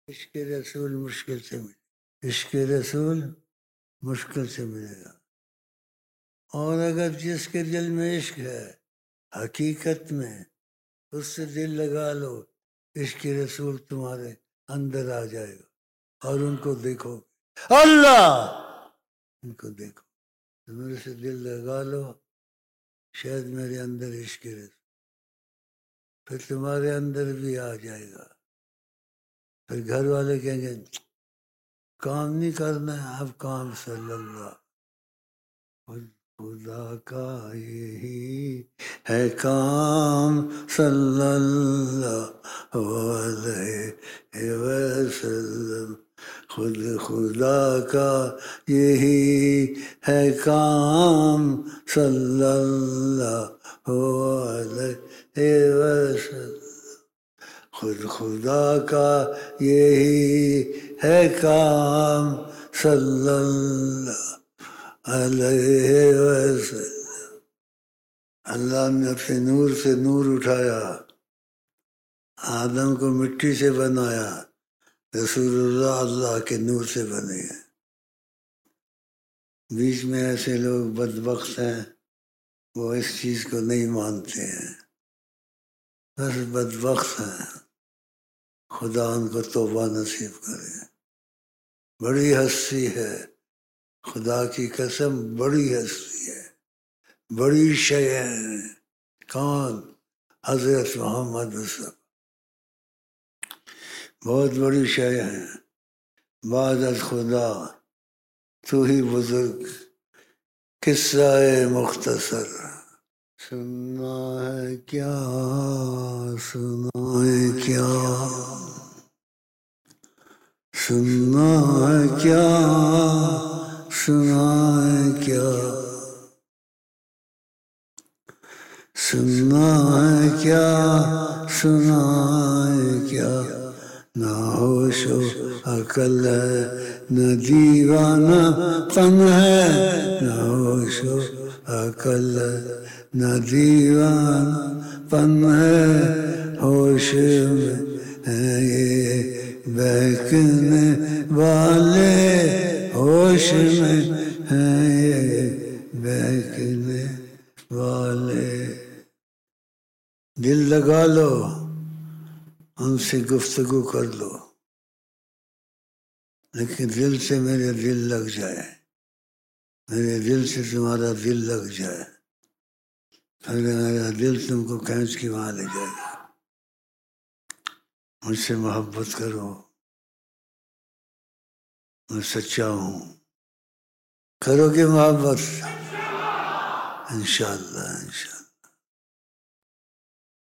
عشق رسول مشکل سے ملے، عشق رسول مشکل سے ملے گا۔ اور اگر جس کے دل میں عشق ہے حقیقت میں، اس سے دل لگا لو، عشق رسول تمہارے اندر آ جائے گا اور ان کو دیکھو اللہ، ان کو دیکھو تو میرے سے دل لگا لو، شاید میرے اندر عشق رسول، پھر تمہارے اندر بھی آ جائے گا۔ پھر گھر والے کہیں گے کام نہیں کرنا ہے، اب کام صلی اللہ، خدا کا یہی ہے کام صلی اللہ علیہ وسلم، خود خدا کا یہی ہے کام صلی اللہ علیہ وسلم، خود خدا کا یہی ہے کام صلی اللہ علیہ وسلم۔ اللہ نے اپنے نور سے نور اٹھایا، آدم کو مٹی سے بنایا، رسول اللہ اللہ کے نور سے بنے ہیں۔ بیچ میں ایسے لوگ بدبخت ہیں، وہ اس چیز کو نہیں مانتے ہیں، بس بدبخت ہیں، خدا ان کو توبہ نصیب کرے۔ بڑی ہستی ہے، خدا کی قسم بڑی ہستی ہے، بڑی شے ہے۔ کون؟ حضرت محمد صلی، بہت بڑی شے ہے، بعد از خدا تو ہی بزرگ، قصہ مختصر سننا ہے کیا، سنا ہے کیا، سننا ہے کیا، سنا ہے کیا، سننا ہے کیا، سنا ہے کیا، نہ ہوش و عقل ہے نہ دیوانہ پن ہے، نہ ہوش و عقل ہے نہ دیوانہ پن ہے، ہوش میں ہے یہ بہکنے والے، ہوش میں ہے یہ بہکنے والے۔ دل لگا لو، ان سے گفتگو کر لو، لیکن دل سے میرے دل لگ جائے، میرے دل سے تمہارا دل لگ جائے، پھر میرا دل تم کو کھینچ کے وہاں لے جائے گا۔ مجھ سے محبت کرو، میں سچا ہوں، کرو گے محبت؟ انشاءاللہ انشاءاللہ۔